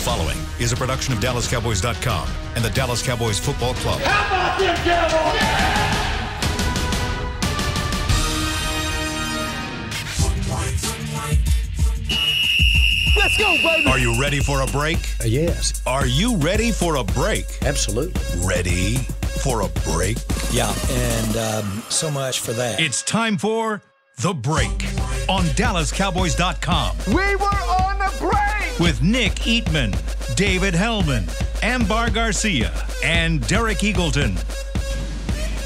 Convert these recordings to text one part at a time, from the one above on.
following is a production of DallasCowboys.com and the Dallas Cowboys Football Club. How about them Cowboys? Yeah! Let's go, baby! Are you ready for a break? Yes. Are you ready for a break? Absolutely. Ready for a break? Yeah, and so much for that. It's time for The Break on DallasCowboys.com. We were on the break! With Nick Eatman, David Hellman, Ambar Garcia, and Derek Eagleton.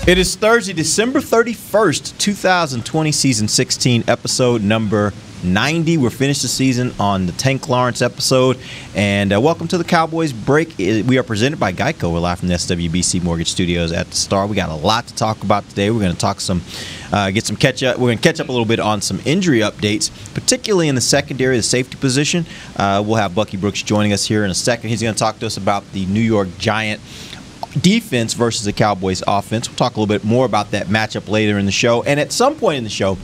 It is Thursday, December 31st, 2020, Season 16, episode number 90. We're finished the season on the Tank Lawrence episode. And welcome to the Cowboys Break. We are presented by Geico. We're live from the SWBC Mortgage Studios at the Star. We got a lot to talk about today. We're going to talk get some catch up. We're going to catch up a little bit on some injury updates, particularly in the secondary, the safety position. We'll have Bucky Brooks joining us here in a second. He's going to talk to us about the New York Giant defense versus the Cowboys offense. We'll talk a little bit more about that matchup later in the show. And at some point in the show,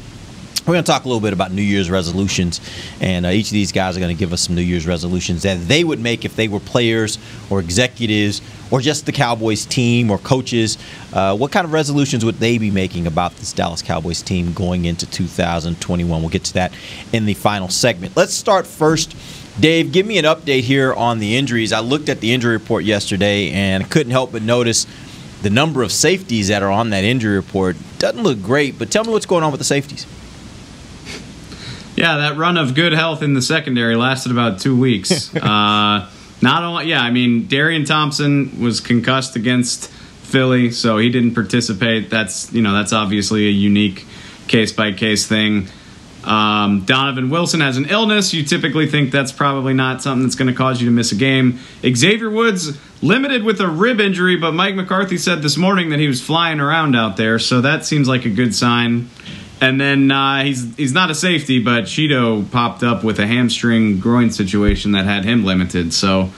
we're going to talk a little bit about New Year's resolutions, and each of these guys are going to give us some New Year's resolutions that they would make if they were players or executives or just the Cowboys team or coaches. What kind of resolutions would they be making about this Dallas Cowboys team going into 2021? We'll get to that in the final segment. Let's start first. Dave, give me an update here on the injuries. I looked at the injury report yesterday and couldn't help but notice the number of safeties that are on that injury report. Doesn't look great, but tell me what's going on with the safeties. Yeah, that run of good health in the secondary lasted about 2 weeks. Darian Thompson was concussed against Philly, so he didn't participate. That's obviously a unique case-by-case thing. Donovan Wilson has an illness. You typically think that's probably not something that's going to cause you to miss a game. Xavier Woods limited with a rib injury, but Mike McCarthy said this morning that he was flying around out there, so that seems like a good sign. And then he's not a safety, but Cheeto popped up with a hamstring groin situation that had him limited. So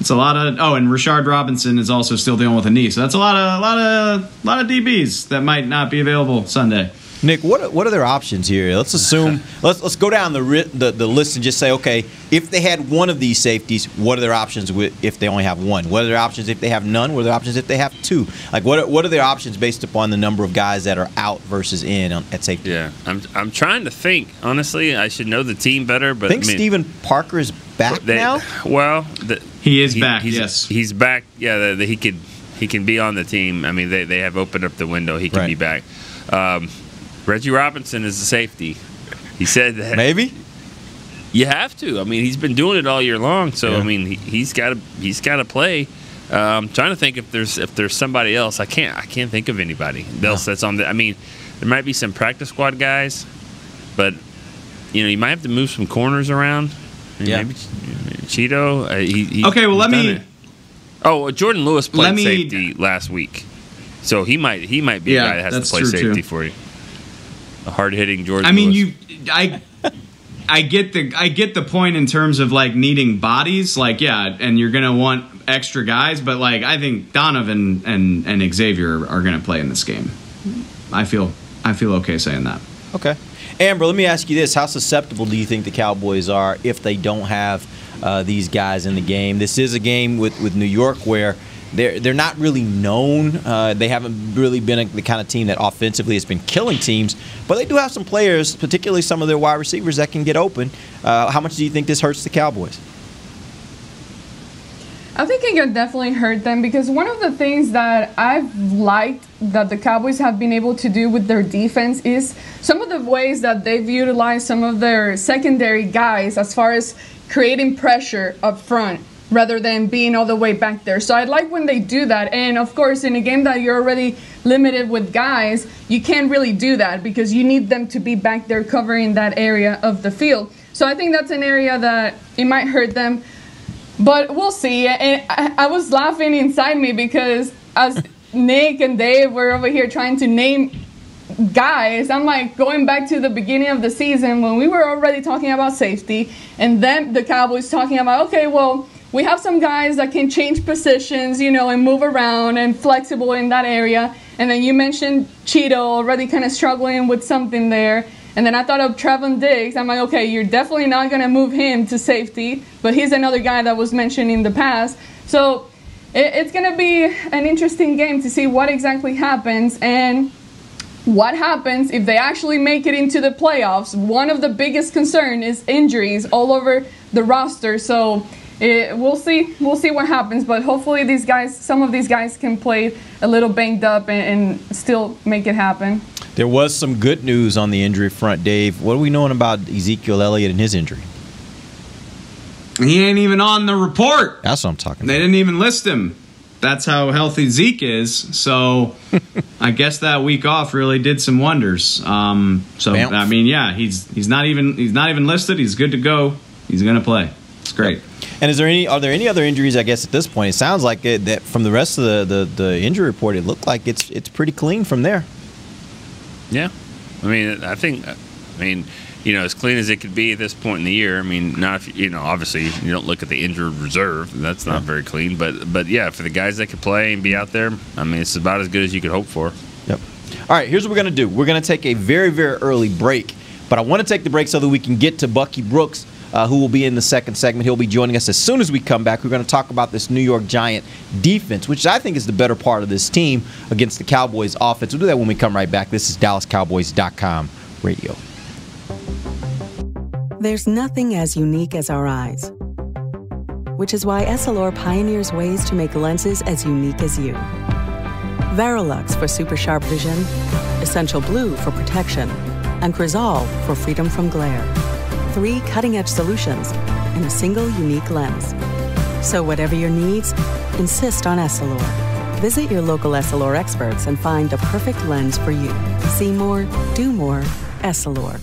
it's a lot of and Reggie Robinson is also still dealing with a knee. So that's a lot of DBs that might not be available Sunday. Nick, what are their options here? Let's assume let's go down the list and just say, okay, if they had one of these safeties, what are their options if they only have one? What are their options if they have none? What are their options if they have two? Like what are their options based upon the number of guys that are out versus in at safety? Yeah, I'm trying to think. Honestly, I should know the team better, but Steven Parker is back now. Well, he is back. Yes, he's back. Yeah, he can be on the team. I mean, they have opened up the window. He can be back. Reggie Robinson is the safety. He said that maybe you have to. I mean, he's been doing it all year long, so I mean, he's got to play. I'm trying to think if there's somebody else. I can't think of anybody else that's on the. I mean, there might be some practice squad guys, but you might have to move some corners around. Yeah, maybe Cheeto. Okay, well, let me. Oh, Jordan Lewis played safety last week, so he might be a guy that has to play safety for you. A hard-hitting George. I mean, I get the point in terms of like needing bodies, and you're gonna want extra guys, but I think Donovan and Xavier are gonna play in this game. I feel okay saying that. Okay, Amber, let me ask you this: how susceptible do you think the Cowboys are if they don't have these guys in the game? This is a game with New York where they're not really known. They haven't really been the kind of team that offensively has been killing teams, but they do have some players, particularly some of their wide receivers, that can get open. How much do you think this hurts the Cowboys? I think it can definitely hurt them because one of the things that I've liked that the Cowboys have been able to do with their defense is some of the ways that they've utilized some of their secondary guys as far as creating pressure up front, rather than being all the way back there. So I like when they do that. And of course, in a game that you're already limited with guys, you can't really do that because you need them to be back there covering that area of the field. So I think that's an area that it might hurt them. But we'll see. And I was laughing inside me because as Nick and Dave were over here trying to name guys, I'm like going back to the beginning of the season when we were already talking about safety, and then the Cowboys talking about, okay, well, we have some guys that can change positions, and move around and flexible in that area. And then you mentioned Cheeto already kind of struggling with something there. And then I thought of Trevon Diggs. I'm like, okay, you're definitely not going to move him to safety, but he's another guy that was mentioned in the past. So it's going to be an interesting game to see what exactly happens and what happens if they actually make it into the playoffs. One of the biggest concerns is injuries all over the roster. So we'll see what happens, but hopefully some of these guys can play a little banged up and still make it happen. There was some good news on the injury front, Dave. What are we knowing about Ezekiel Elliott and his injury? He ain't even on the report. That's what I'm talking about. They didn't even list him. That's how healthy Zeke is. So I guess that week off really did some wonders. I mean, yeah, he's not even listed. He's good to go. He's going to play. It's great. Yep. And are there any other injuries? I guess at this point, it sounds like that from the rest of the injury report, it looked like it's pretty clean from there. Yeah, I mean, as clean as it could be at this point in the year. I mean, not if, obviously you don't look at the injured reserve. That's not very clean. But yeah, for the guys that could play and be out there, I mean, it's about as good as you could hope for. Yep. All right, here's what we're going to do. We're going to take a very, very early break. But I want to take the break so that we can get to Bucky Brooks, who will be in the second segment. He'll be joining us as soon as we come back. We're going to talk about this New York Giant defense, which I think is the better part of this team against the Cowboys offense. We'll do that when we come right back. This is DallasCowboys.com radio. There's nothing as unique as our eyes, which is why Essilor pioneers ways to make lenses as unique as you. Verilux for super sharp vision, Essential Blue for protection, and Crizal for freedom from glare. 3 cutting-edge solutions in a single unique lens. So whatever your needs, insist on Essilor. Visit your local Essilor experts and find the perfect lens for you. See more, do more, Essilor.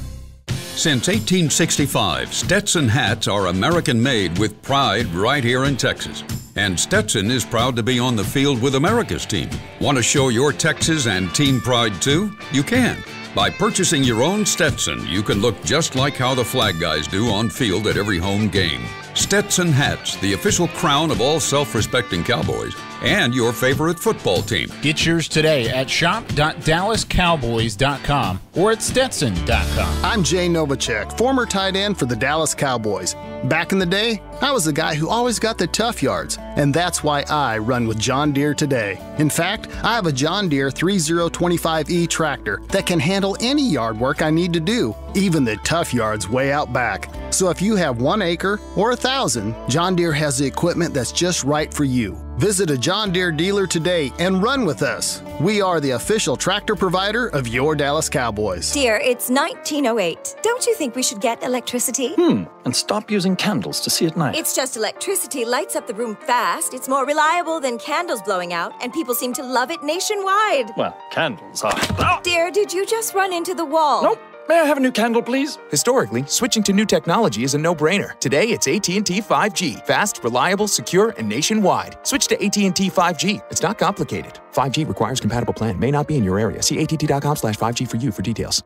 Since 1865, Stetson hats are American-made with pride right here in Texas. And Stetson is proud to be on the field with America's team. Want to show your Texas and team pride too? You can. By purchasing your own Stetson, you can look just like how the flag guys do on field at every home game. Stetson hats, the official crown of all self-respecting Cowboys, and your favorite football team. Get yours today at shop.dallascowboys.com or at stetson.com. I'm Jay Novacek, former tight end for the Dallas Cowboys. Back in the day, I was the guy who always got the tough yards, and that's why I run with John Deere today. In fact, I have a John Deere 3025E tractor that can handle any yard work I need to do, even the tough yards way out back. So if you have 1 acre or 1,000, John Deere has the equipment that's just right for you. Visit a John Deere dealer today and run with us. We are the official tractor provider of your Dallas Cowboys. Dear, it's 1908. Don't you think we should get electricity? And stop using candles to see at night. It's just electricity lights up the room fast. It's more reliable than candles blowing out, and people seem to love it nationwide. Well, candles are... Dear, did you just run into the wall? Nope. May I have a new candle, please? Historically, switching to new technology is a no-brainer. Today, it's AT&T 5G. Fast, reliable, secure, and nationwide. Switch to AT&T 5G. It's not complicated. 5G requires compatible plan. May not be in your area. See att.com/5G for you for details.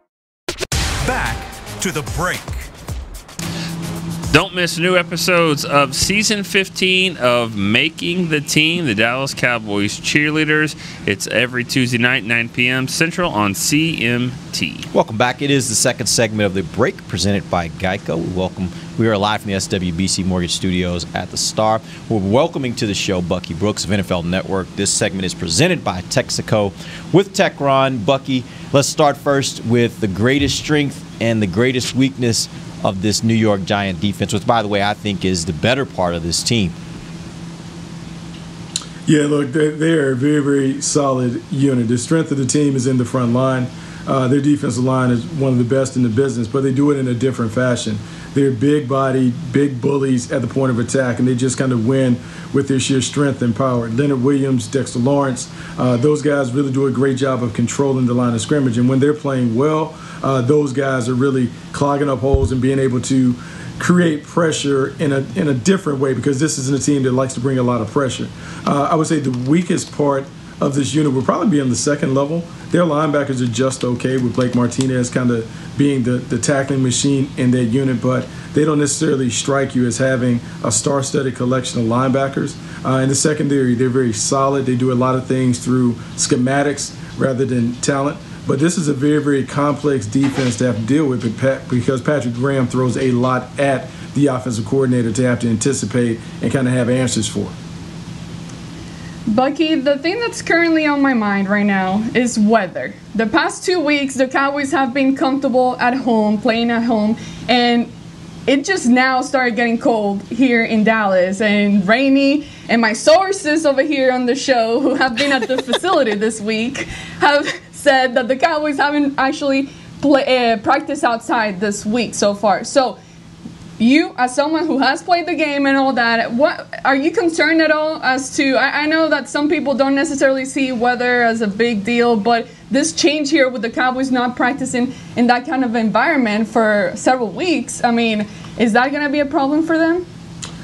Back to the break. Don't miss new episodes of Season 15 of Making the Team, the Dallas Cowboys Cheerleaders. It's every Tuesday night, 9 p.m. Central on CMT. Welcome back. It is the second segment of the break presented by Geico. We are live from the SWBC Mortgage Studios at the Star. We're welcoming to the show Bucky Brooks of NFL Network. This segment is presented by Texaco with Techron. Bucky, let's start first with the greatest strength and the greatest weakness of this New York Giant defense, which, by the way, I think is the better part of this team. Yeah, look, they are a very, very solid unit. The strength of the team is in the front line. Their defensive line is one of the best in the business, but they do it in a different fashion. They're big-bodied, big bullies at the point of attack, and they just kind of win with their sheer strength and power. Leonard Williams, Dexter Lawrence, those guys really do a great job of controlling the line of scrimmage. And when they're playing well, those guys are really clogging up holes and being able to create pressure in a different way, because this isn't a team that likes to bring a lot of pressure. I would say the weakest part of this unit would probably be on the second level. Their linebackers are just okay, with Blake Martinez kind of being the tackling machine in that unit, but they don't necessarily strike you as having a star-studded collection of linebackers. In the secondary, they're very solid. They do a lot of things through schematics rather than talent. But this is a very, very complex defense to have to deal with because Patrick Graham throws a lot at the offensive coordinator to have to anticipate and kind of have answers for. Bucky, the thing that's currently on my mind right now is weather. The past 2 weeks, the Cowboys have been comfortable at home, playing at home, and it just now started getting cold here in Dallas and rainy. And my sources over here on the show who have been at the facility this week have said that the Cowboys haven't actually practiced outside this week so far. So you, as someone who has played the game and all that, what are you concerned at all as to, I know that some people don't necessarily see weather as a big deal, but this change here with the Cowboys not practicing in that kind of environment for several weeks, I mean, is that going to be a problem for them?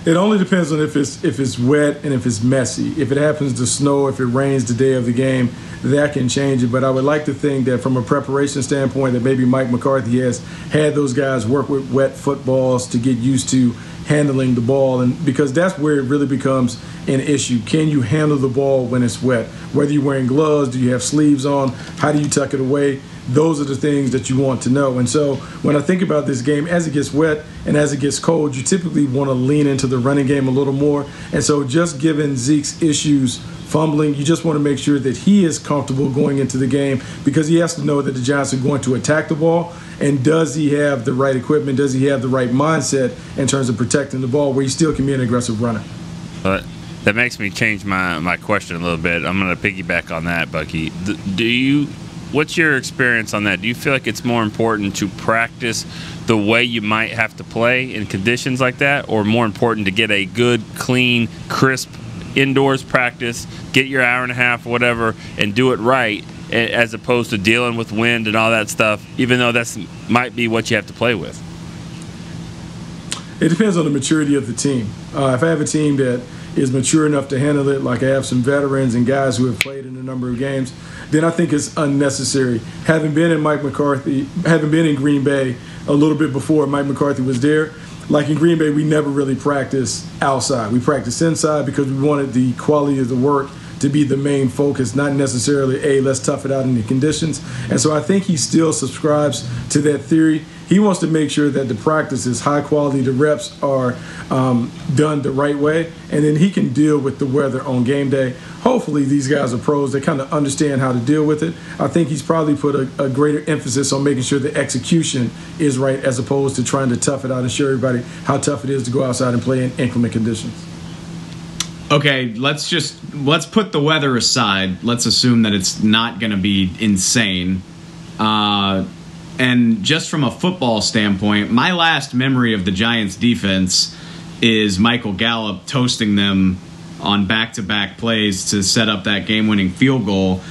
It only depends on if it's wet and if it's messy. If it happens to snow, if it rains the day of the game, that can change it. But I would like to think that from a preparation standpoint that maybe Mike McCarthy has had those guys work with wet footballs to get used to handling the ball, and because that's where it really becomes an issue. Can you handle the ball when it's wet? Whether you're wearing gloves, do you have sleeves on, how do you tuck it away? Those are the things that you want to know. And so when I think about this game, as it gets wet and as it gets cold, you typically want to lean into the running game a little more. And so just given Zeke's issues fumbling, you just want to make sure that he is comfortable going into the game because he has to know that the Giants are going to attack the ball. And does he have the right equipment? Does he have the right mindset in terms of protecting the ball where he still can be an aggressive runner? But that makes me change my question a little bit. I'm going to piggyback on that, Bucky. What's your experience on that? Do you feel like it's more important to practice the way you might have to play in conditions like that, or more important to get a good, clean, crisp indoors practice, get your hour and a half or whatever, and do it right, as opposed to dealing with wind and all that stuff, even though that might be what you have to play with? It depends on the maturity of the team. If I have a team that is mature enough to handle it, like I have some veterans and guys who have played in a number of games, then I think it's unnecessary. Having been in Green Bay a little bit before Mike McCarthy was there, like in Green Bay, we never really practiced outside. We practiced inside because we wanted the quality of the work to be the main focus, not necessarily, let's tough it out in the conditions. And so I think he still subscribes to that theory. He wants to make sure that the practice is high quality, the reps are done the right way, and then he can deal with the weather on game day. Hopefully these guys are pros. They kind of understand how to deal with it. I think he's probably put a greater emphasis on making sure the execution is right as opposed to trying to tough it out and show everybody how tough it is to go outside and play in inclement conditions. Okay, let's put the weather aside. Let's assume that it's not going to be insane. And just from a football standpoint, my last memory of the Giants defense is Michael Gallup toasting them on back-to-back plays to set up that game-winning field goal.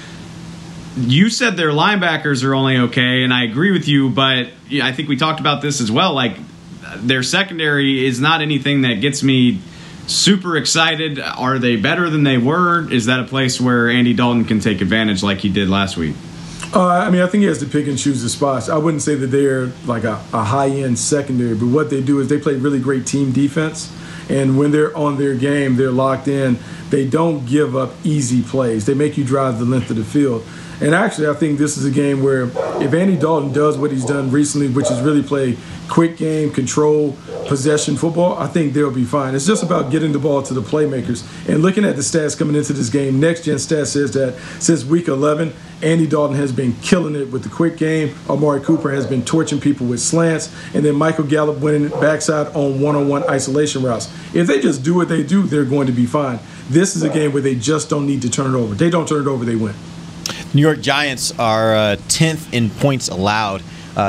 You said their linebackers are only okay, and I agree with you, but I think we talked about this as well. Like, their secondary is not anything that gets me super excited. Are they better than they were? Is that a place where Andy Dalton can take advantage like he did last week? I think he has to pick and choose the spots. I wouldn't say that they're like a high-end secondary, but what they do is they play really great team defense. And when they're on their game, they're locked in. They don't give up easy plays. They make you drive the length of the field. And actually, I think this is a game where if Andy Dalton does what he's done recently, which is really play quick game, control, possession football, I think they'll be fine. It's just about getting the ball to the playmakers. And looking at the stats coming into this game, Next Gen Stats says that since week 11, Andy Dalton has been killing it with the quick game. Amari Cooper has been torching people with slants. And then Michael Gallup winning backside on one-on-one isolation routes. If they just do what they do, they're going to be fine. This is a game where they just don't need to turn it over. They don't turn it over, they win. New York Giants are 10th in points allowed,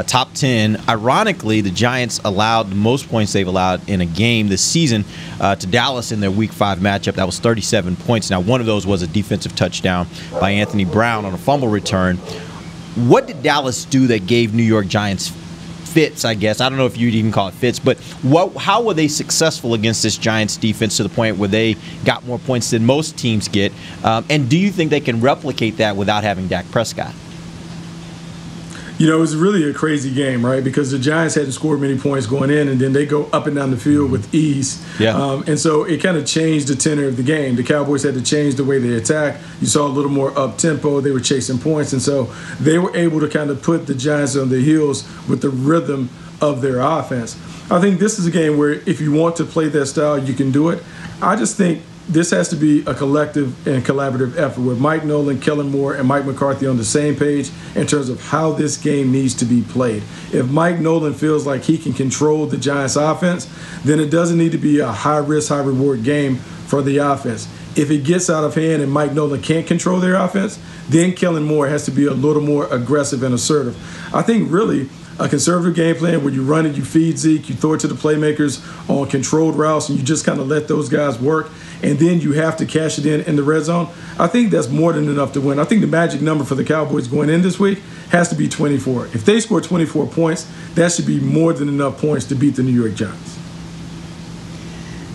top 10. Ironically, the Giants allowed the most points they've allowed in a game this season to Dallas in their Week 5 matchup. That was 37 points. Now, one of those was a defensive touchdown by Anthony Brown on a fumble return. What did Dallas do that gave New York Giants fits, I guess? I don't know if you'd even call it fits, but how were they successful against this Giants defense to the point where they got more points than most teams get? And do you think they can replicate that without having Dak Prescott? You know, it was really a crazy game, right? Because the Giants hadn't scored many points going in, and then they go up and down the field with ease. Yeah. And so it kind of changed the tenor of the game. The Cowboys had to change the way they attack. You saw a little more up-tempo. They were chasing points. And so they were able to kind of put the Giants on their heels with the rhythm of their offense. I think this is a game where if you want to play that style, you can do it. I just think this has to be a collective and collaborative effort with Mike Nolan, Kellen Moore, and Mike McCarthy on the same page in terms of how this game needs to be played. If Mike Nolan feels like he can control the Giants' offense, then it doesn't need to be a high-risk, high-reward game for the offense. If it gets out of hand and Mike Nolan can't control their offense, then Kellen Moore has to be a little more aggressive and assertive. I think really a conservative game plan where you run it, you feed Zeke, you throw it to the playmakers on controlled routes, and you just kind of let those guys work, and then you have to cash it in the red zone. I think that's more than enough to win. I think the magic number for the Cowboys going in this week has to be 24. If they score 24 points, that should be more than enough points to beat the New York Giants.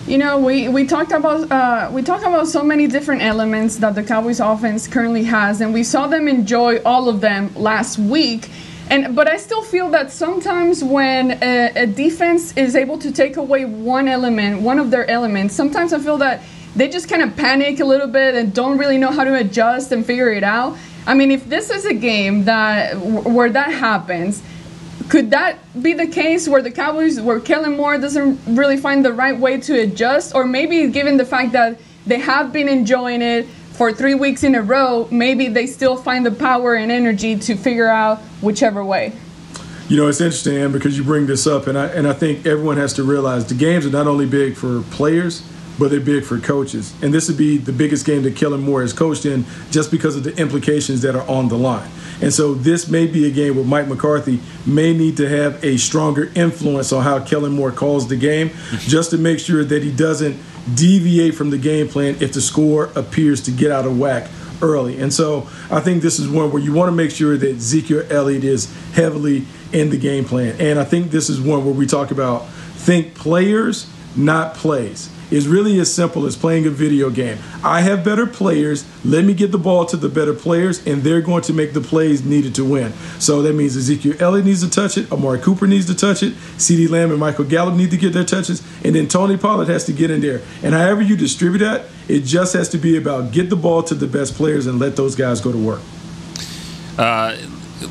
You know, we talked about so many different elements that the Cowboys offense currently has, and we saw them enjoy all of them last week. But I still feel that sometimes when a defense is able to take away one of their elements, sometimes I feel that they just kind of panic a little bit and don't really know how to adjust and figure it out. I mean, if this is a game where that happens, could that be the case where the Cowboys, where Kellen Moore doesn't really find the right way to adjust? Or maybe given the fact that they have been enjoying it for 3 weeks in a row, maybe they still find the power and energy to figure out whichever way. You know, it's interesting, Ann, because you bring this up, and I think everyone has to realize the games are not only big for players, but they're big for coaches. And this would be the biggest game that Kellen Moore has coached in just because of the implications that are on the line. And so this may be a game where Mike McCarthy may need to have a stronger influence on how Kellen Moore calls the game just to make sure that he doesn't deviate from the game plan if the score appears to get out of whack early. And so I think this is one where you want to make sure that Ezekiel Elliott is heavily in the game plan. And I think this is one where we talk about think players, not plays. It's really as simple as playing a video game. I have better players. Let me get the ball to the better players, and they're going to make the plays needed to win. So that means Ezekiel Elliott needs to touch it. Amari Cooper needs to touch it. CeeDee Lamb and Michael Gallup need to get their touches. And then Tony Pollard has to get in there. And however you distribute that, it just has to be about get the ball to the best players and let those guys go to work.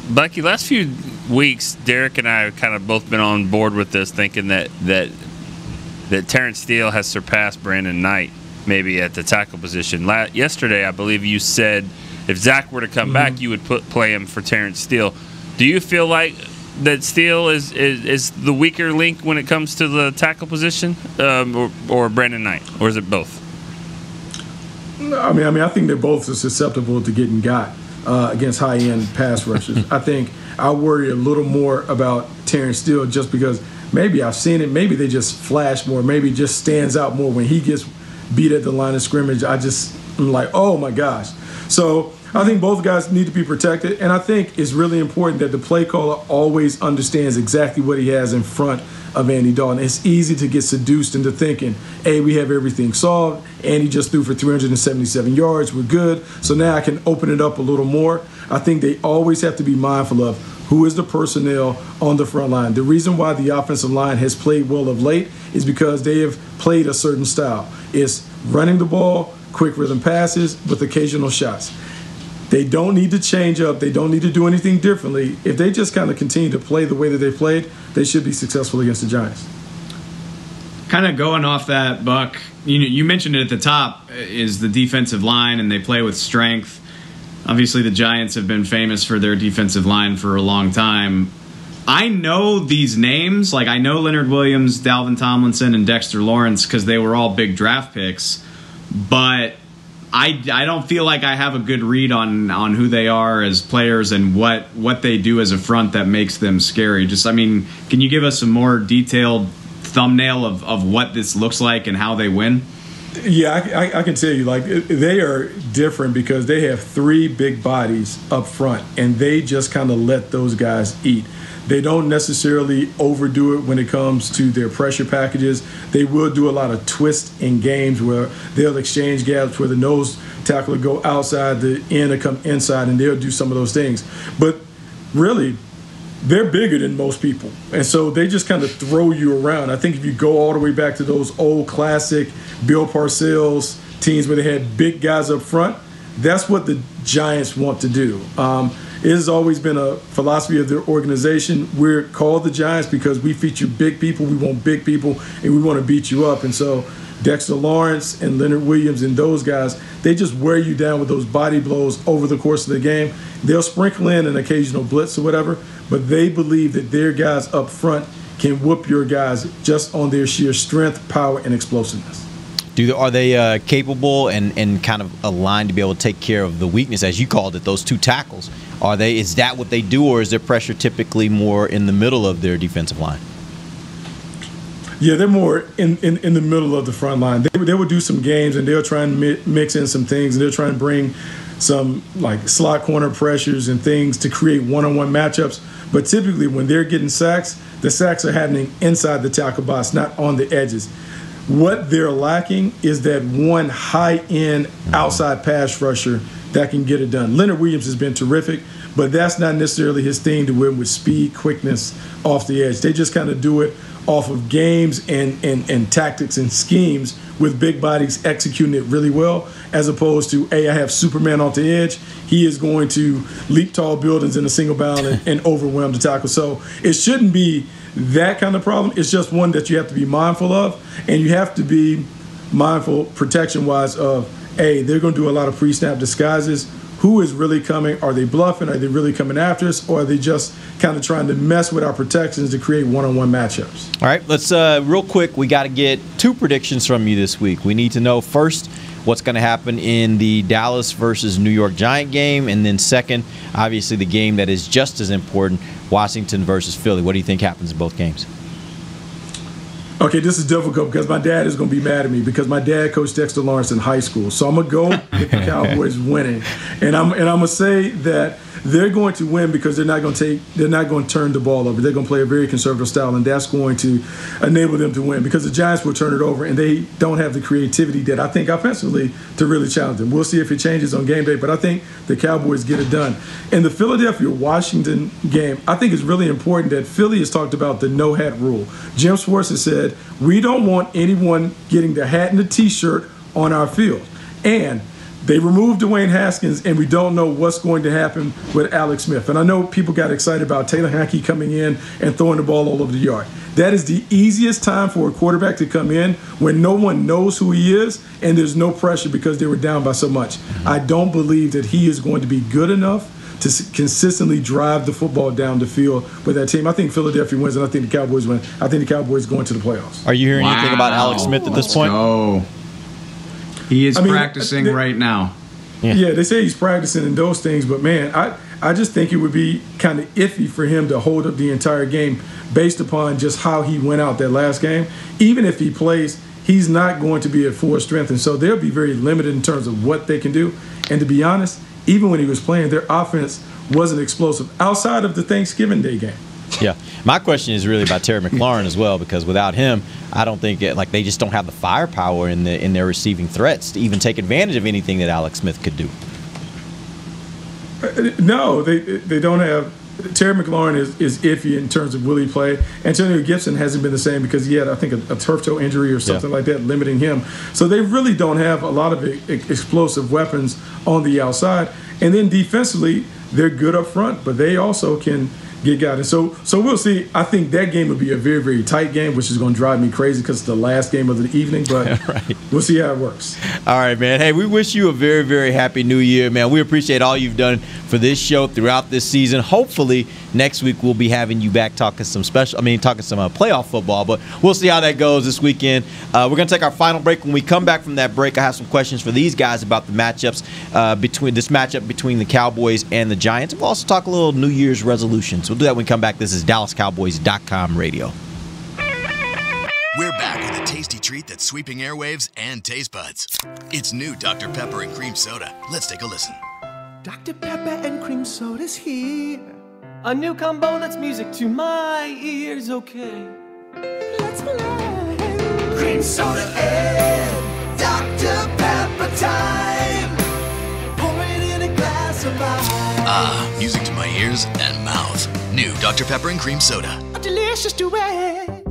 Bucky, last few weeks, Derek and I have kind of both been on board with this, thinking that Terrence Steele has surpassed Brandon Knight maybe at the tackle position. Yesterday, I believe you said if Zach were to come back, you would play him for Terrence Steele. Do you feel like that Steele is the weaker link when it comes to the tackle position, or Brandon Knight, or is it both? I mean, I think they're both susceptible to getting got against high-end pass rushers. I think I worry a little more about Terrence Steele just because maybe I've seen it. Maybe they just flash more. Maybe it just stands out more when he gets beat at the line of scrimmage. I'm like, oh, my gosh. So I think both guys need to be protected. And I think it's really important that the play caller always understands exactly what he has in front of Andy Dalton. It's easy to get seduced into thinking, hey, we have everything solved. Andy just threw for 377 yards. We're good. So now I can open it up a little more. I think they always have to be mindful of who is the personnel on the front line. The reason why the offensive line has played well of late is because they have played a certain style. It's running the ball, quick rhythm passes with occasional shots. They don't need to change up. They don't need to do anything differently. If they just kind of continue to play the way that they played, they should be successful against the Giants. Kind of going off that, Buck, you mentioned it at the top, is the defensive line, and they play with strength. Obviously, the Giants have been famous for their defensive line for a long time. I know these names. Like, I know Leonard Williams, Dalvin Tomlinson, and Dexter Lawrence because they were all big draft picks. But I don't feel like I have a good read on who they are as players and what they do as a front that makes them scary. Just, I mean, can you give us a more detailed thumbnail of what this looks like and how they win? Yeah, I can tell you, like, they are different because they have three big bodies up front, and they just kind of let those guys eat. They don't necessarily overdo it when it comes to their pressure packages. They will do a lot of twists in games where they'll exchange gaps where the nose tackle will go outside, the end will come inside, and they'll do some of those things. But really, they're bigger than most people. And so they just kind of throw you around. I think if you go all the way back to those old classic Bill Parcells teams where they had big guys up front, that's what the Giants want to do. It has always been a philosophy of their organization. We're called the Giants because we feature big people. We want big people, and we want to beat you up. And so Dexter Lawrence and Leonard Williams and those guys, they just wear you down with those body blows over the course of the game. They'll sprinkle in an occasional blitz or whatever, but they believe that their guys up front can whoop your guys just on their sheer strength, power, and explosiveness. Are they capable and kind of aligned to be able to take care of the weakness, as you called it, those two tackles? Is that what they do, or is their pressure typically more in the middle of their defensive line? Yeah, they're more in the middle of the front line. They would do some games, and they'll try and mix in some things, and they'll try and bring some like slot corner pressures and things to create one-on-one matchups. But typically when they're getting sacks, the sacks are happening inside the tackle box, not on the edges. What they're lacking is that one high-end outside pass rusher that can get it done. Leonard Williams has been terrific, but that's not necessarily his thing to win with speed, quickness off the edge. They just kind of do it off of games and tactics and schemes with big bodies executing it really well, as opposed to, hey, I have Superman off the edge. He is going to leap tall buildings in a single bound and overwhelm the tackle. So it shouldn't be that kind of problem. It's just one that you have to be mindful of, and you have to be mindful protection-wise of, hey, they're going to do a lot of pre-snap disguises. Who is really coming? Are they bluffing? Are they really coming after us? Or are they just kind of trying to mess with our protections to create one-on-one matchups? All right, let's real quick, we got to get two predictions from you this week. We need to know first what's going to happen in the Dallas versus New York Giant game, and then second, obviously the game that is just as important, Washington versus Philly. What do you think happens in both games? Okay, this is difficult because my dad is going to be mad at me because my dad coached Dexter Lawrence in high school. So I'm going to go with the Cowboys winning. And I'm going to say that they're going to win because they're not going to turn the ball over. They're going to play a very conservative style, and that's going to enable them to win because the Giants will turn it over, and they don't have the creativity that I think offensively to really challenge them. We'll see if it changes on game day, but I think the Cowboys get it done. In the Philadelphia-Washington game, I think it's really important that Philly has talked about the no-hat rule. Jim Schwartz has said, we don't want anyone getting the hat and the T-shirt on our field. And they removed Dwayne Haskins, and we don't know what's going to happen with Alex Smith. And I know people got excited about Taylor Heinicke coming in and throwing the ball all over the yard. That is the easiest time for a quarterback to come in when no one knows who he is and there's no pressure because they were down by so much. I don't believe that he is going to be good enough to consistently drive the football down the field with that team. I think Philadelphia wins, and I think the Cowboys win. I think the Cowboys going to the playoffs. Are you hearing anything about Alex Smith at this point? Oh. He is practicing right now. Yeah, they say he's practicing and those things, but man, I just think it would be kind of iffy for him to hold up the entire game based upon just how he went out that last game. Even if he plays, he's not going to be at full strength, and so they'll be very limited in terms of what they can do. And to be honest, even when he was playing, their offense wasn't explosive outside of the Thanksgiving Day game. Yeah. My question is really about Terry McLaurin as well, because without him, I don't think they just don't have the firepower in their receiving threats to even take advantage of anything that Alex Smith could do. No, they don't have. Terry McLaurin is iffy in terms of will he play. Antonio Gibson hasn't been the same because he had, I think, a turf toe injury or something like that, limiting him. So they really don't have a lot of explosive weapons on the outside. And then defensively, they're good up front, but they also can get guided. So we'll see. I think that game will be a very, very tight game, which is going to drive me crazy because it's the last game of the evening, but We'll see how it works. All right, man. Hey, we wish you a very, very happy new year, man. We appreciate all you've done for this show throughout this season. Hopefully, next week we'll be having you back talking some playoff football, but we'll see how that goes this weekend. We're going to take our final break. When we come back from that break, I have some questions for these guys about the matchups between the Cowboys and the Giants. We'll also talk a little New Year's resolutions. We'll do that when we come back. This is DallasCowboys.com radio. We're back with a tasty treat that's sweeping airwaves and taste buds. It's new Dr. Pepper and Cream Soda. Let's take a listen. Dr. Pepper and Cream Soda's here. A new combo that's music to my ears, okay. Let's play. Cream Soda and Dr. Pepper time. Pour it in a glass of ice. Music to my ears and mouth. New Dr. Pepper and Cream Soda. A delicious duet.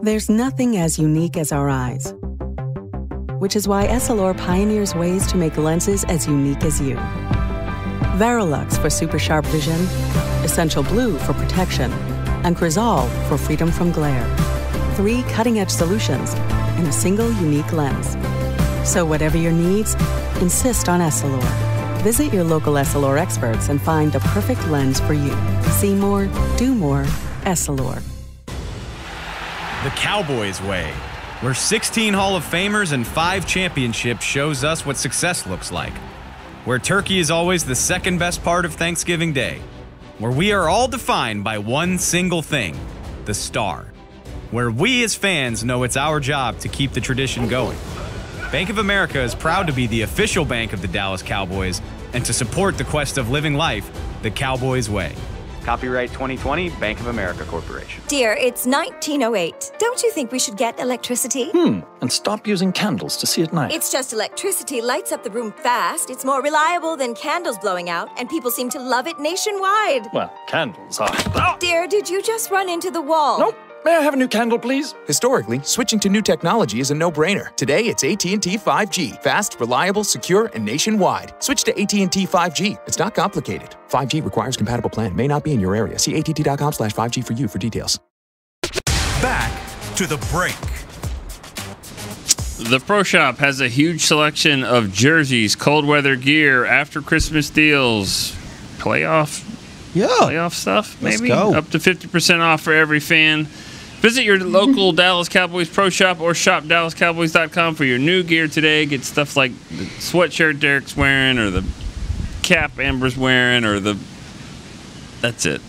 There's nothing as unique as our eyes, which is why Essilor pioneers ways to make lenses as unique as you. Verilux for super sharp vision, Essential Blue for protection, and Crizal for freedom from glare. 3 cutting-edge solutions in a single unique lens. So whatever your needs, insist on Essilor. Visit your local Essilor experts and find the perfect lens for you. See more, do more, Essilor. The Cowboys way, where 16 Hall of Famers and 5 championships shows us what success looks like. Where turkey is always the second best part of Thanksgiving Day. Where we are all defined by one single thing, the star. Where we as fans know it's our job to keep the tradition going. Bank of America is proud to be the official bank of the Dallas Cowboys and to support the quest of living life the Cowboys way. Copyright 2020, Bank of America Corporation. Dear, it's 1908. Don't you think we should get electricity? And stop using candles to see at night. It's just electricity lights up the room fast. It's more reliable than candles blowing out, and people seem to love it nationwide. Well, candles are... Dear, did you just run into the wall? Nope. May I have a new candle, please? Historically, switching to new technology is a no-brainer. Today, it's AT&T 5G. Fast, reliable, secure, and nationwide. Switch to AT&T 5G. It's not complicated. 5G requires compatible plan. May not be in your area. See att.com/5G for you for details. Back to the break. The Pro Shop has a huge selection of jerseys, cold weather gear, after Christmas deals, playoff stuff, maybe up to 50% off for every fan. Visit your local Dallas Cowboys Pro Shop or shop DallasCowboys.com for your new gear today. Get stuff like the sweatshirt Derek's wearing, or the cap Amber's wearing, or the... That's it.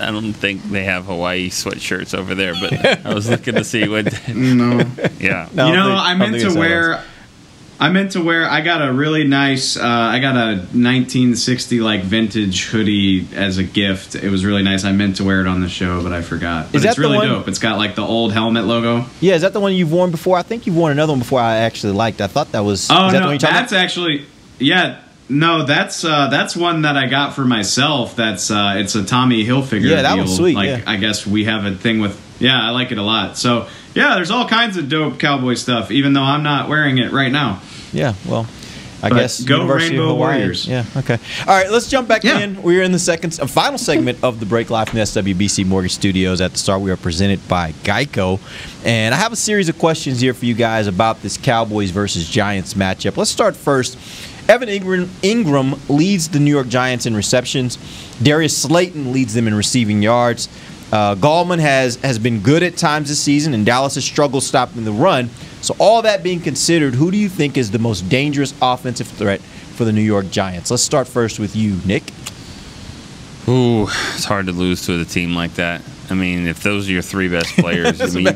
I don't think they have Hawaii sweatshirts over there, but I was looking to see what... No. Yeah. No, I meant to wear... I got a really nice, I got a 1960 like vintage hoodie as a gift. It was really nice. I meant to wear it on the show, but I forgot. But it's really dope. It's got like the old helmet logo. Yeah, is that the one you've worn before? I think you've worn another one before I actually liked. I thought that was... Oh, is that no, the one you're talking that's about? actually... Yeah, no, that's one that I got for myself. That's it's a Tommy Hilfiger Yeah, that deal. one's sweet, Like, yeah. I guess we have a thing with... Yeah, I like it a lot. So, yeah, there's all kinds of dope Cowboy stuff, even though I'm not wearing it right now. Yeah, well, I But guess go University of Rainbow Hawaii. Warriors. Yeah, okay. All right, let's jump back in. We're in the final segment of the break live from the SWBC Mortgage Studios. At the start, we are presented by Geico. And I have a series of questions here for you guys about this Cowboys versus Giants matchup. Let's start first. Evan Ingram leads the New York Giants in receptions. Darius Slayton leads them in receiving yards. Gallman has been good at times this season, and Dallas has struggled stopping the run. So all that being considered, who do you think is the most dangerous offensive threat for the New York Giants? Let's start first with you, Nick. Ooh, it's hard to lose to a team like that. I mean, if those are your 3 best players, I mean,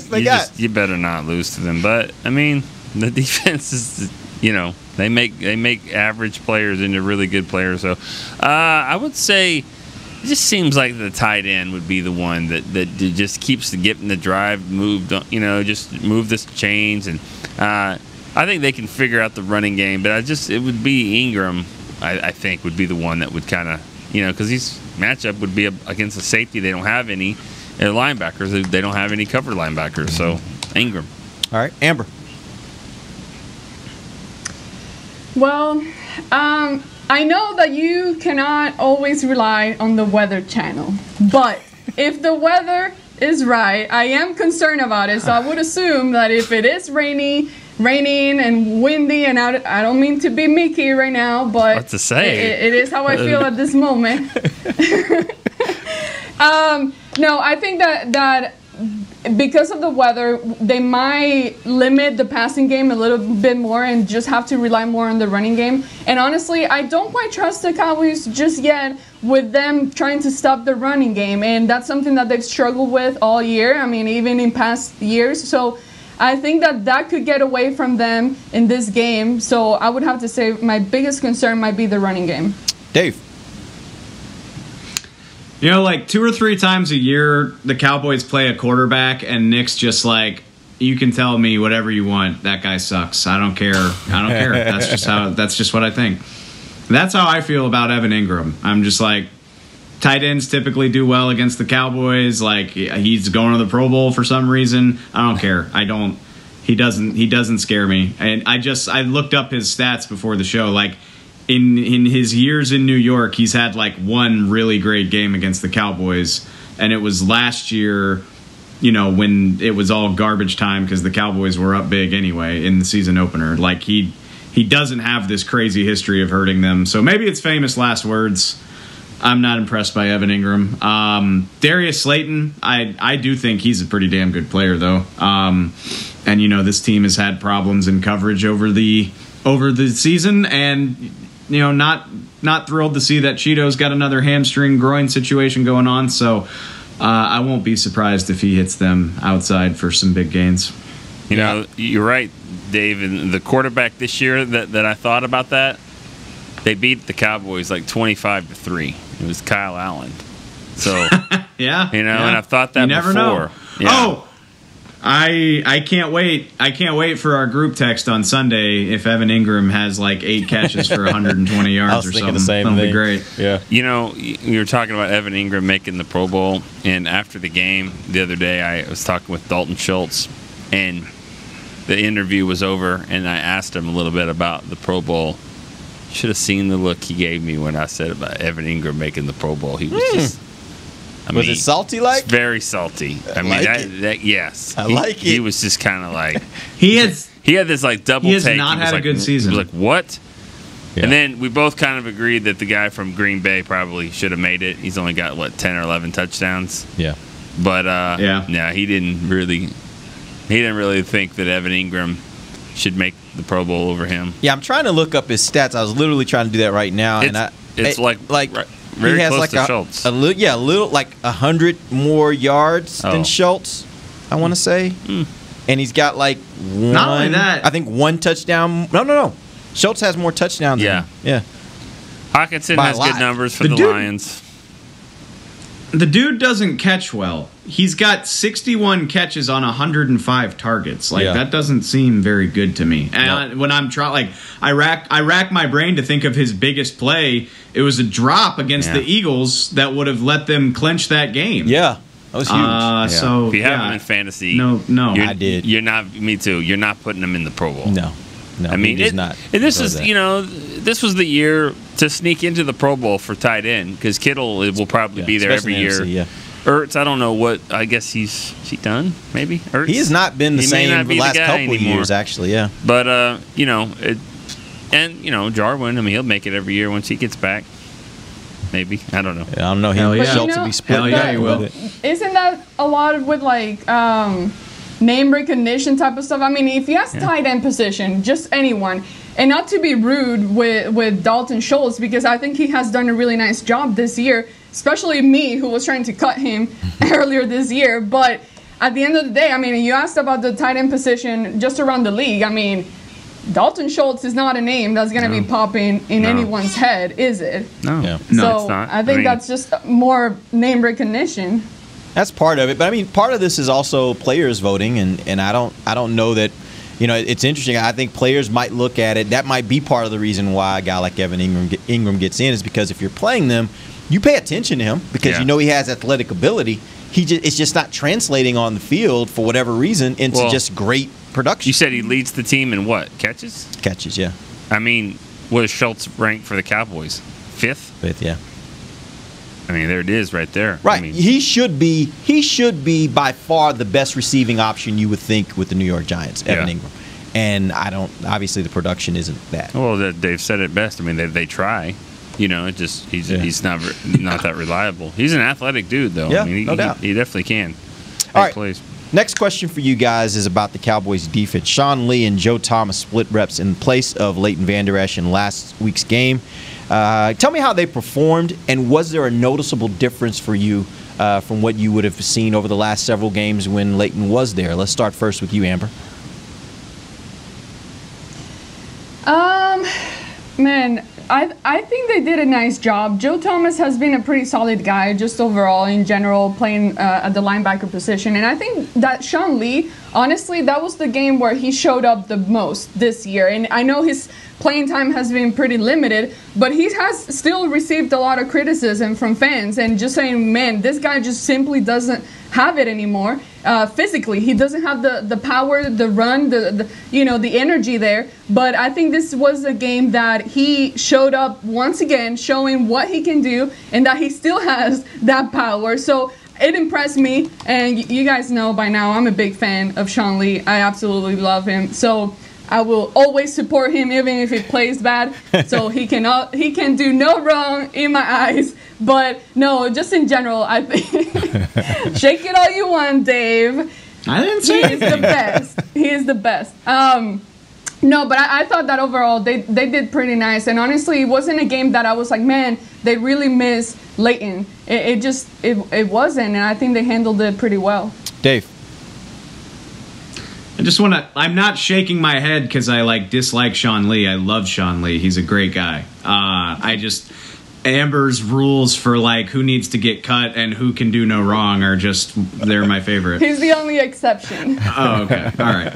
you better not lose to them. But I mean, the defense is, they make average players into really good players. So I would say it just seems like the tight end would be the one that just keeps getting the drive moved. Just move this chains, and I think they can figure out the running game. But it would be Ingram. I think would be the one that would kind of because his matchup would be against a safety. They don't have any linebackers. They don't have any cover linebackers. So Ingram. All right, Amber. Well, I know that you cannot always rely on the Weather Channel, but if the weather is right, I am concerned about it. So I would assume that if it is raining and windy, and I don't mean to be Mickey right now, but what to say? It is how I feel at this moment. No, I think that because of the weather, they might limit the passing game a little bit more and just have to rely more on the running game. And honestly, I don't quite trust the Cowboys just yet with them trying to stop the running game. And that's something that they've struggled with all year. I mean, even in past years. So I think that could get away from them in this game. So I would have to say my biggest concern might be the running game. Dave. Like 2 or 3 times a year, the Cowboys play a quarterback, and Nick's just like, you can tell me whatever you want. That guy sucks. I don't care. That's just what I think. That's how I feel about Evan Ingram. I'm just like, tight ends typically do well against the Cowboys. Like, he's going to the Pro Bowl for some reason. I don't care. He doesn't scare me. And I looked up his stats before the show. Like, in his years in New York, he's had like one really great game against the Cowboys, and it was last year, when it was all garbage time because the Cowboys were up big anyway in the season opener. Like, he doesn't have this crazy history of hurting them. So maybe it's famous last words. I'm not impressed by Evan Ingram. Darius Slayton, I do think he's a pretty damn good player, though. And this team has had problems in coverage over the season, and not thrilled to see that Cheeto's got another hamstring groin situation going on. So I won't be surprised if he hits them outside for some big gains. You're right, Dave. And the quarterback this year that I thought about that, they beat the Cowboys like 25-3. It was Kyle Allen. So yeah, and I've thought that you never before. Know. Yeah. Oh, I can't wait. I can't wait for our group text on Sunday if Evan Ingram has like 8 catches for 120 yards or something. That'll be great. Yeah. You were talking about Evan Ingram making the Pro Bowl, and after the game the other day, I was talking with Dalton Schultz, and the interview was over, and I asked him a little bit about the Pro Bowl. Should have seen the look he gave me when I said about Evan Ingram making the Pro Bowl. He was just. Was it salty like? Very salty. I mean, yes. I like it. He was just kind of like he had this like double. He has take. not had a good season. He was like, what? Yeah. And then we both kind of agreed that the guy from Green Bay probably should have made it. He's only got 10 or 11 touchdowns. Yeah. But he didn't really think that Evan Ingram should make the Pro Bowl over him. Yeah, I'm trying to look up his stats. I was literally trying to do that right now, it's like very he has close like to Schultz. a little like 100 more yards than Schultz, I want to say. And he's got like one. Not only that, I think one touchdown. No. Schultz has more touchdowns. Yeah. Yeah. Hawkinson has good numbers for the Lions. The dude doesn't catch well. He's got 61 catches on 105 targets. That doesn't seem very good to me. And when I'm trying, I rack my brain to think of his biggest play. It was a drop against the Eagles that would have let them clinch that game. Yeah, that was huge. So if you have him in fantasy, no, I did. You're not. Me too. You're not putting him in the Pro Bowl. No. I mean, he's not. And this is this was the year to sneak into the Pro Bowl for tight end because Kittle will probably be there every year. NFC, Ertz, I don't know what. I guess is he done? Maybe Ertz. He has not been the same the last couple of years, actually. Yeah, but Jarwin. I mean, he'll make it every year once he gets back. Maybe I don't know. I don't know. Schultz will be split. Hell yeah, he will. Isn't that a lot with name recognition type of stuff? I mean, if you ask tight end position, just anyone, and not to be rude with Dalton Schultz, because I think he has done a really nice job this year, especially me, who was trying to cut him earlier this year. But at the end of the day, I mean, you asked about the tight end position just around the league. I mean, Dalton Schultz is not a name that's going to be popping in anyone's head, is it? No. So No, it's not. I think that's just more name recognition. That's part of it, but I mean, part of this is also players voting, and I don't know that, it's interesting. I think players might look at it. That might be part of the reason why a guy like Evan Ingram gets in, is because if you're playing them, you pay attention to him because he has athletic ability. It's just not translating on the field for whatever reason into just great production. You said he leads the team in what? Catches? Catches, yeah. I mean, what is Schultz ranked for the Cowboys? Fifth? Fifth, yeah. I mean, there it is right there. Right. I mean, he should be by far the best receiving option you would think with the New York Giants, Evan Ingram. And obviously the production isn't that. Well, they've said it best. I mean, they try. He's not that reliable. He's an athletic dude, though. Yeah, I mean, no doubt. He definitely can. All right. Plays. Next question for you guys is about the Cowboys' defense. Sean Lee and Joe Thomas split reps in place of Leighton Vander Esch in last week's game. Tell me how they performed, and was there a noticeable difference for you from what you would have seen over the last several games when Leighton was there? Let's start first with you, Amber. Man, I think they did a nice job. Joe Thomas has been a pretty solid guy just overall in general, playing at the linebacker position. And I think that Sean Lee, honestly, that was the game where he showed up the most this year. And I know his playing time has been pretty limited, but he has still received a lot of criticism from fans and just saying, man, this guy just simply doesn't have it anymore. Physically, he doesn't have the power, the run, the energy there. But I think this was a game that he showed up once again, showing what he can do and that he still has that power. So it impressed me, and you guys know by now I'm a big fan of Sean Lee. I absolutely love him. So I will always support him even if he plays bad. So he can do no wrong in my eyes. But no, just in general, I think shake it all you want, Dave. I didn't say He is the best. He is the best. No, but I thought that overall they did pretty nice. And honestly, it wasn't a game that I was like, man, they really miss Leighton. It wasn't, and I think they handled it pretty well. Dave. I just want to. I'm not shaking my head because I dislike Sean Lee. I love Sean Lee. He's a great guy. Amber's rules for who needs to get cut and who can do no wrong are they're my favorite. He's the only exception. Oh, okay. All right.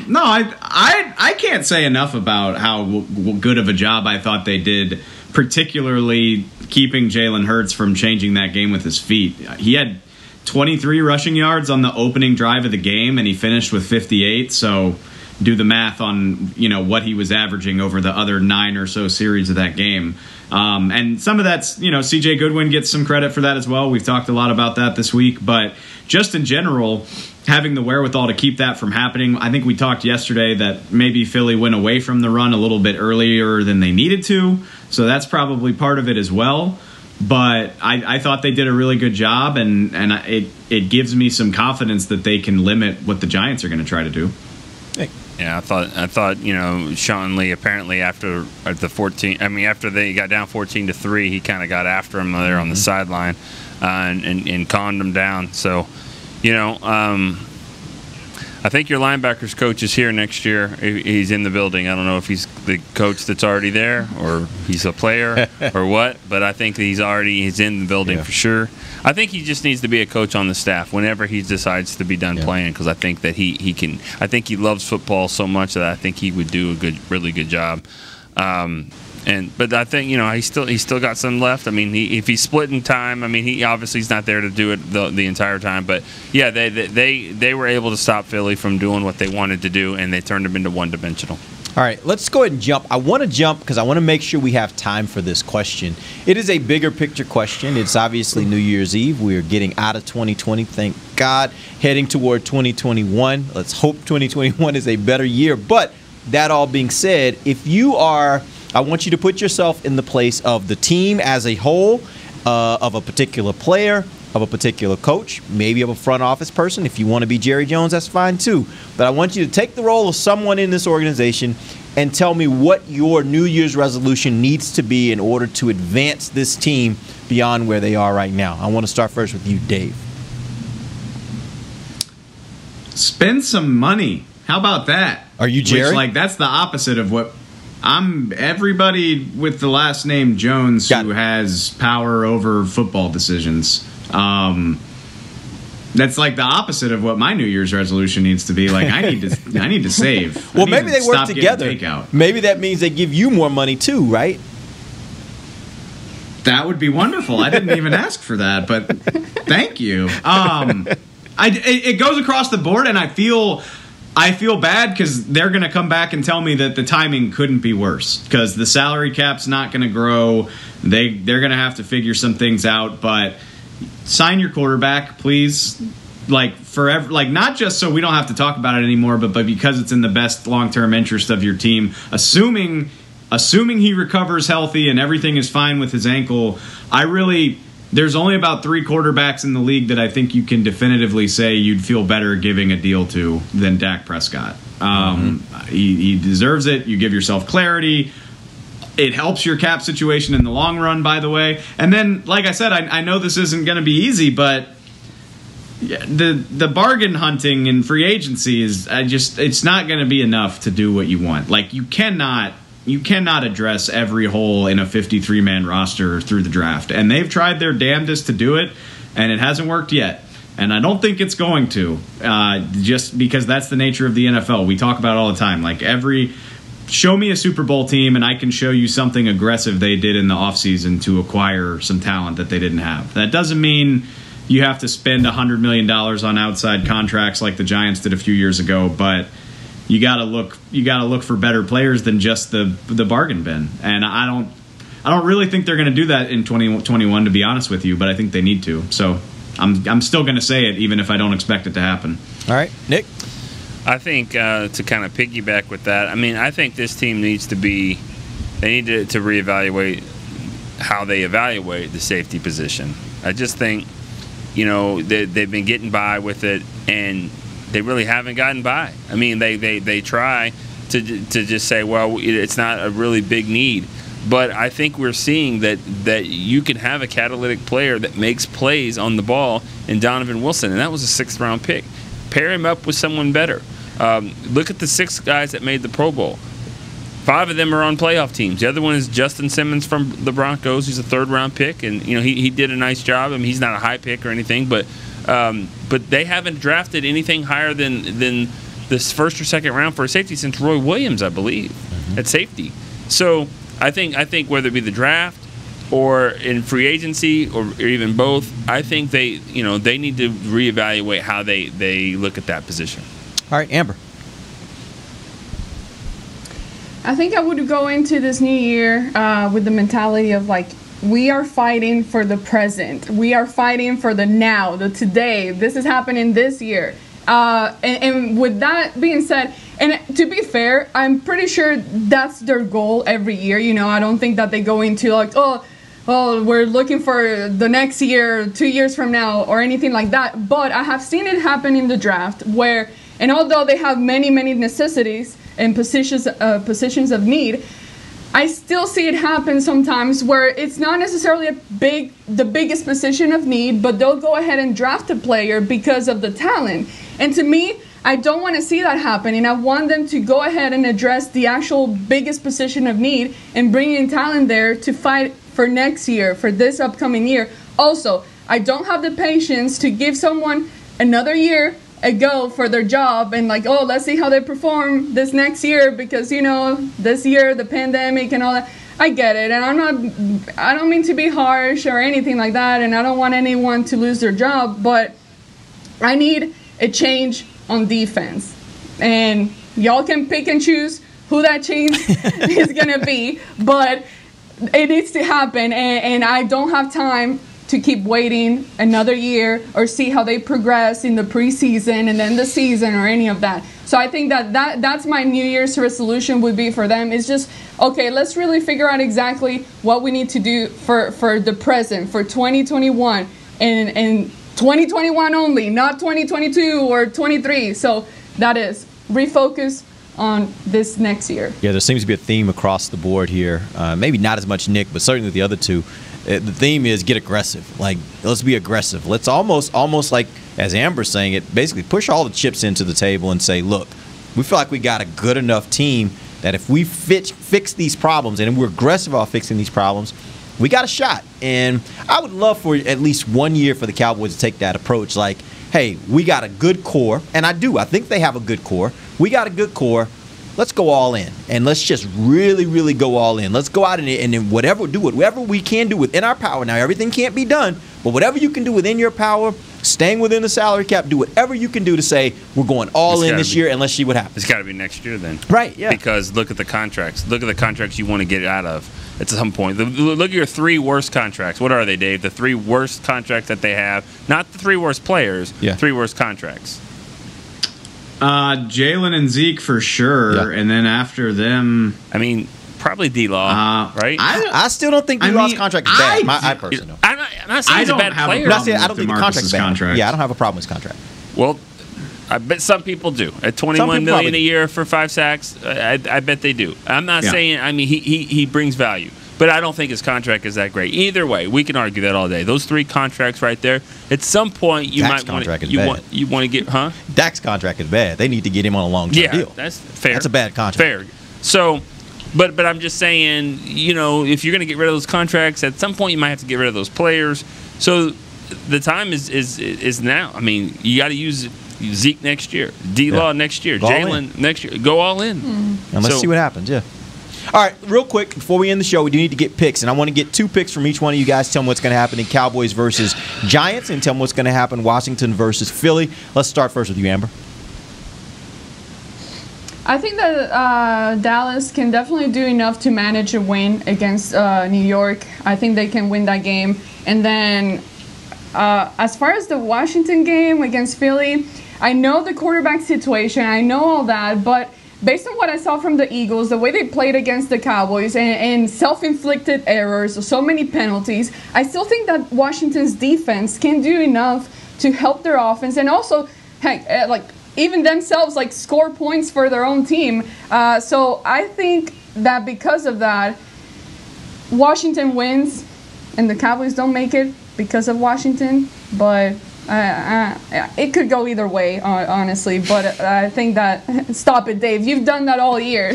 No, I can't say enough about how good of a job I thought they did, particularly keeping Jalen Hurts from changing that game with his feet. He had 23 rushing yards on the opening drive of the game, and he finished with 58. So do the math on what he was averaging over the other 9 or so series of that game. And some of that's, C.J. Goodwin gets some credit for that as well. We've talked a lot about that this week. But just in general, having the wherewithal to keep that from happening, I think we talked yesterday that maybe Philly went away from the run a little bit earlier than they needed to. So that's probably part of it as well. But I thought they did a really good job, and it gives me some confidence that they can limit what the Giants are going to try to do. Yeah, I thought Sean Lee apparently after they got down 14-3, he kind of got after him there on the sideline and calmed him down. So, I think your linebackers coach is here next year. He's in the building. I don't know if he's the coach that's already there or he's a player or what, but I think he's in the building for sure. I think he just needs to be a coach on the staff whenever he decides to be done playing, because I think that he can. I think he loves football so much that I think he would do a really good job. But I think he's still got some left. I mean, if he's splitting time, I mean, he obviously is not there to do it the entire time. But yeah, they were able to stop Philly from doing what they wanted to do, and they turned them into one-dimensional. All right, let's go ahead and jump. I want to jump because I want to make sure we have time for this question. It is a bigger picture question. It's obviously New Year's Eve. We're getting out of 2020, thank God, heading toward 2021. Let's hope 2021 is a better year. But that all being said, I want you to put yourself in the place of the team as a whole, of a particular player, of a particular coach, maybe of a front office person. If you want to be Jerry Jones, that's fine too. But I want you to take the role of someone in this organization and tell me what your New Year's resolution needs to be in order to advance this team beyond where they are right now. I want to start first with you, Dave. Spend some money. How about that? Are you Jerry? That's the opposite of what I'm. Everybody with the last name Jones who has power over football decisions. That's the opposite of what my New Year's resolution needs to be. I need to save. Well, maybe they work together. Maybe that means they give you more money too, right? That would be wonderful. I didn't even ask for that, but thank you. It goes across the board, and I feel bad because they're going to come back and tell me that the timing couldn't be worse because the salary cap's not going to grow. They're going to have to figure some things out, but sign your quarterback, please. Forever, not just so we don't have to talk about it anymore, but because it's in the best long-term interest of your team. Assuming he recovers healthy and everything is fine with his ankle, there's only about 3 quarterbacks in the league that I think you can definitively say you'd feel better giving a deal to than Dak Prescott. He deserves it. You give yourself clarity. It helps your cap situation in the long run, by the way. And then, like I said, I know this isn't going to be easy, but the bargain hunting in free agency it's not going to be enough to do what you want. You cannot address every hole in a 53-man roster through the draft. And they've tried their damnedest to do it, and it hasn't worked yet. And I don't think it's going to, just because that's the nature of the NFL. We talk about it all the time. show me a Super Bowl team, and I can show you something aggressive they did in the offseason to acquire some talent that they didn't have. That doesn't mean you have to spend $100 million on outside contracts like the Giants did a few years ago, but you got to look for better players than just the bargain bin. And I don't really think they're going to do that in 2021, to be honest with you, but I think they need to. So I'm still going to say it, even if I don't expect it to happen. All right, Nick. I think to kind of piggyback with that, I mean, I think this team needs to be, they need to reevaluate how they evaluate the safety position. I just think, you know, they've been getting by with it, and they really haven't gotten by. I mean, they try to just say, well, it's not a really big need. But I think we're seeing that you can have a catalytic player that makes plays on the ball in Donovan Wilson, and that was a 6th-round pick. Pair him up with someone better. Look at the 6 guys that made the Pro Bowl. 5 of them are on playoff teams. The other one is Justin Simmons from the Broncos. He's a 3rd-round pick, and you know he did a nice job. I mean, he's not a high pick or anything, but they haven't drafted anything higher than this 1st or 2nd round for a safety since Roy Williams, I believe, at safety. So I think whether it be the draft or in free agency or even both, I think they need to reevaluate how they look at that position. All right, Amber. I think I would go into this new year with the mentality of like, we are fighting for the present. We are fighting for the now, the today. This is happening this year. And with that being said, and to be fair, I'm pretty sure that's their goal every year. You know, I don't think that they go into like, oh, we're looking for the next year, 2 years from now, or anything like that. But I have seen it happen in the draft where, and although they have many necessities and positions of need, I still see it happen sometimes where it's not necessarily the biggest position of need, but they'll go ahead and draft a player because of the talent. And to me, I don't want to see that happen, and I want them to go ahead and address the actual biggest position of need and bring in talent there to fight for next year, for this upcoming year. Also, I don't have the patience to give someone another year a go for their job and like, oh, let's see how they perform this next year because, you know, this year, the pandemic and all that. I get it, and I don't mean to be harsh or anything like that, and I don't want anyone to lose their job, but I need a change on defense. And y'all can pick and choose who that change is going to be, but it needs to happen, and I don't have time to keep waiting another year or see how they progress in the preseason and then the season or any of that. So I think that's my New Year's resolution would be for them. It's just, okay, let's really figure out exactly what we need to do for the present, for 2021, and 2021 only, not 2022 or 23. So that is refocus on this next year. Yeah, there seems to be a theme across the board here. Maybe not as much Nick, but certainly the other two. The theme is get aggressive. Like, let's be aggressive. Let's almost like, as Amber's saying it, basically push all the chips into the table and say, look, we feel like we got a good enough team that if we fix these problems and we're aggressive about fixing these problems, we got a shot. And I would love for at least 1 year for the Cowboys to take that approach. Like, hey, we got a good core, and I think they have a good core. We got a good core. Let's go all in, and let's just really, really go all in. Let's go out and then whatever we can do within our power. Now, everything can't be done, but whatever you can do within your power, staying within the salary cap, do whatever you can do to say we're going all in this year, and let's see what happens. It's got to be next year then. Right, yeah. Because look at the contracts. Look at the contracts you want to get out of at some point. Look at your 3 worst contracts. What are they, Dave? The 3 worst contracts that they have. Not the 3 worst players, 3 worst contracts. Jalen and Zeke for sure, and then after them, I mean, probably D-Law, right? I still don't think D-Law's contract is bad. I personally don't. I'm not saying he's a bad player. I don't think the contract is bad. Yeah, I don't have a problem with his contract. Well, I bet some people do. At $21 million a year for 5 sacks, I bet they do. I'm not saying. I mean, he brings value. But I don't think his contract is that great. Either way, we can argue that all day. Those 3 contracts right there. At some point, you might want to get, huh? Dak's contract is bad. They need to get him on a long-term deal. That's fair. That's a bad contract. Fair. So, but I'm just saying, you know, if you're going to get rid of those contracts, at some point you might have to get rid of those players. So the time is now. I mean, you got to use Zeke next year, D-Law next year, Jalen next year. Go all in. And let's see what happens. Yeah. All right, real quick, before we end the show, we do need to get picks, and I want to get 2 picks from each one of you guys. Tell me what's going to happen in Cowboys versus Giants, and tell me what's going to happen Washington versus Philly. Let's start first with you, Amber. I think that Dallas can definitely do enough to manage a win against New York. I think they can win that game. And then as far as the Washington game against Philly, I know the quarterback situation, I know all that, but based on what I saw from the Eagles, the way they played against the Cowboys and self-inflicted errors, so many penalties, I still think that Washington's defense can do enough to help their offense and also, even themselves, score points for their own team. So I think that because of that, Washington wins and the Cowboys don't make it because of Washington, but it could go either way, honestly, but I think that... Stop it, Dave. You've done that all year.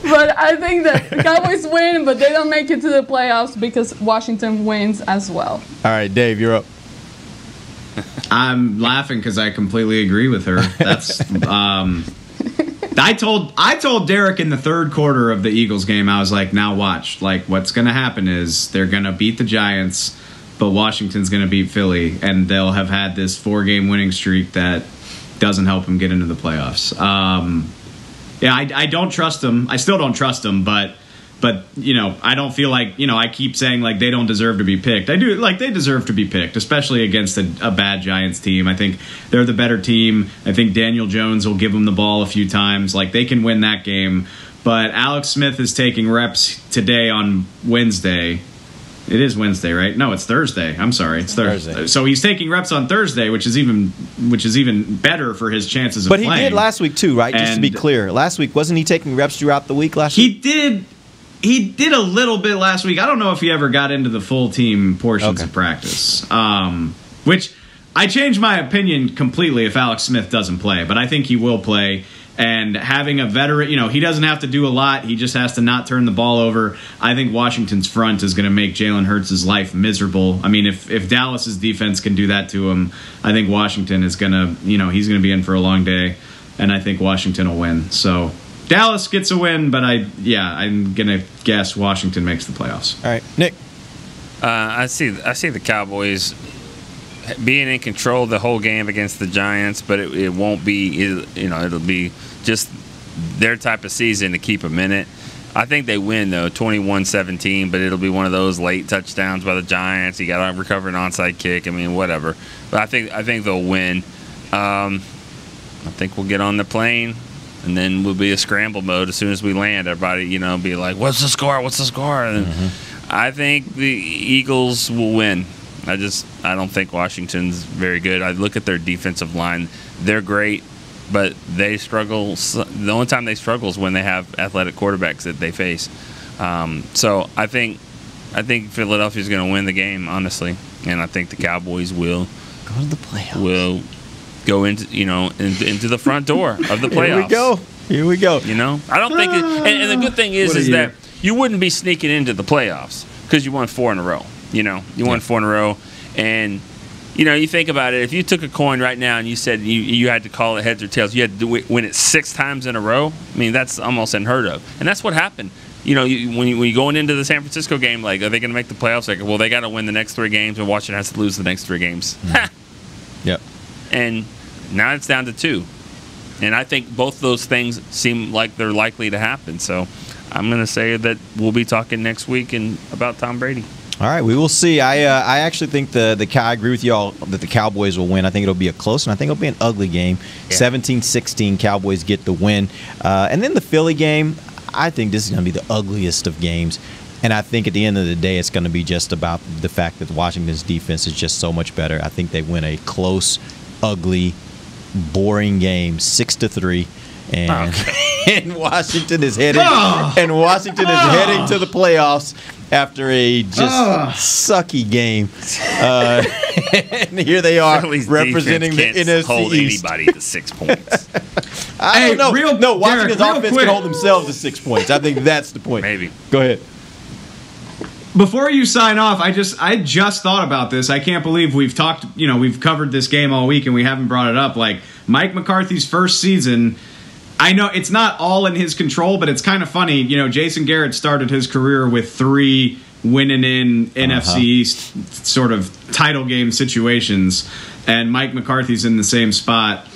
But I think that the Cowboys win, but they don't make it to the playoffs because Washington wins as well. All right, Dave, you're up. I'm laughing because I completely agree with her. That's... I told Derek in the third quarter of the Eagles game, I was like, now watch. What's going to happen is they're going to beat the Giants, but Washington's going to beat Philly, and they'll have had this 4-game winning streak that doesn't help them get into the playoffs. I don't trust them. I still don't trust them, but I don't feel like, I keep saying they don't deserve to be picked. I do, they deserve to be picked, especially against a bad Giants team. I think they're the better team. I think Daniel Jones will give them the ball a few times. They can win that game. But Alex Smith is taking reps today on Wednesday. It is Wednesday, right? No, it's Thursday. I'm sorry, it's Thursday. So he's taking reps on Thursday, which is even better for his chances of playing. But he did last week too, right? Just to be clear, last week wasn't he taking reps throughout the week last week? He did. He did a little bit last week. I don't know if he ever got into the full team portions of practice, which I changed my opinion completely if Alex Smith doesn't play, but I think he will play. And having a veteran, he doesn't have to do a lot. He just has to not turn the ball over. I think Washington's front is going to make Jalen Hurts' life miserable. I mean, if Dallas's defense can do that to him, I think Washington is going to, he's going to be in for a long day, and I think Washington will win. So Dallas gets a win, but I'm gonna guess Washington makes the playoffs. All right, Nick. I see the Cowboys being in control the whole game against the Giants, but it won't be. It'll be just their type of season to keep them in it. I think they win though, 21-17, but it'll be one of those late touchdowns by the Giants. You got to recover an onside kick. I mean, whatever. But I think they'll win. I think we'll get on the plane. And then we'll be a scramble mode as soon as we land. Everybody, be like, "What's the score? What's the score?" And I think the Eagles will win. I don't think Washington's very good. I look at their defensive line; they're great, but they struggle. The only time they struggle is when they have athletic quarterbacks that they face. So I think Philadelphia's going to win the game, honestly, and I think the Cowboys will go to the playoffs. Will go into into the front door of the playoffs. Here we go. I don't think and the good thing is that you wouldn't be sneaking into the playoffs because you won 4 in a row. You won 4 in a row, and you think about it. If you took a coin right now and you said you had to call it heads or tails, you had to win it 6 times in a row. I mean, that's almost unheard of, and that's what happened. When you're going into the San Francisco game, are they going to make the playoffs? Well, they got to win the next 3 games, and Washington has to lose the next 3 games. Yep. And now it's down to 2. And I think both those things seem like they're likely to happen. So I'm going to say that we'll be talking next week about Tom Brady. All right, we will see. I actually think I agree with you all that the Cowboys will win. I think it'll be a close, and I think it'll be an ugly game. 17-16, Cowboys get the win. And then the Philly game, I think this is going to be the ugliest of games. And I think at the end of the day, it's going to be just about the fact that Washington's defense is just so much better. I think they win a close, ugly, boring game, 6-3, and Washington is heading to the playoffs after a just sucky game. And here they are representing the NFC hold East. Anybody to 6 points. I don't know. Washington's offense can hold themselves to 6 points. I think that's the point. Maybe. Go ahead. Before you sign off, I just thought about this. I can't believe we've covered this game all week and we haven't brought it up. Like, Mike McCarthy's first season, I know it's not all in his control, but it's kind of funny. You know, Jason Garrett started his career with 3 winning in NFC East sort of title game situations, and Mike McCarthy's in the same spot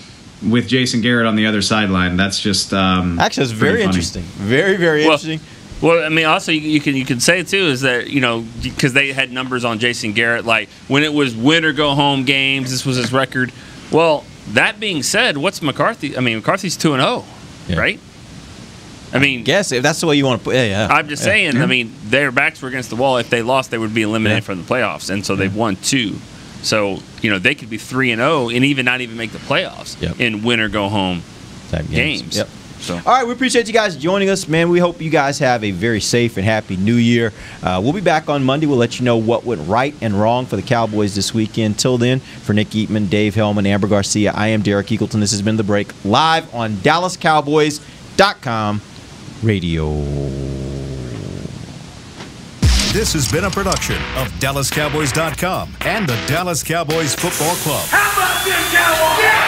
with Jason Garrett on the other sideline. That's just actually, it's very interesting. Very, very interesting. Well, I mean, also you can say too is that, you know, because they had numbers on Jason Garrett, like when it was win or go home games, this was his record. Well, that being said, what's McCarthy? I mean, McCarthy's 2-0, right? I mean, guess if that's the way you want to put it, yeah. I'm just saying. I mean, their backs were against the wall. If they lost, they would be eliminated from the playoffs, and so they've won 2. So, you know, they could be 3-0 and even not even make the playoffs in win or go home games. Yep. So. All right, we appreciate you guys joining us, man. We hope you guys have a very safe and happy New Year. We'll be back on Monday. We'll let you know what went right and wrong for the Cowboys this weekend. Till then, for Nick Eatman, Dave Hellman, Amber Garcia, I am Derek Eagleton. This has been The Break, live on DallasCowboys.com radio. This has been a production of DallasCowboys.com and the Dallas Cowboys Football Club. How about this, Cowboys? Yeah!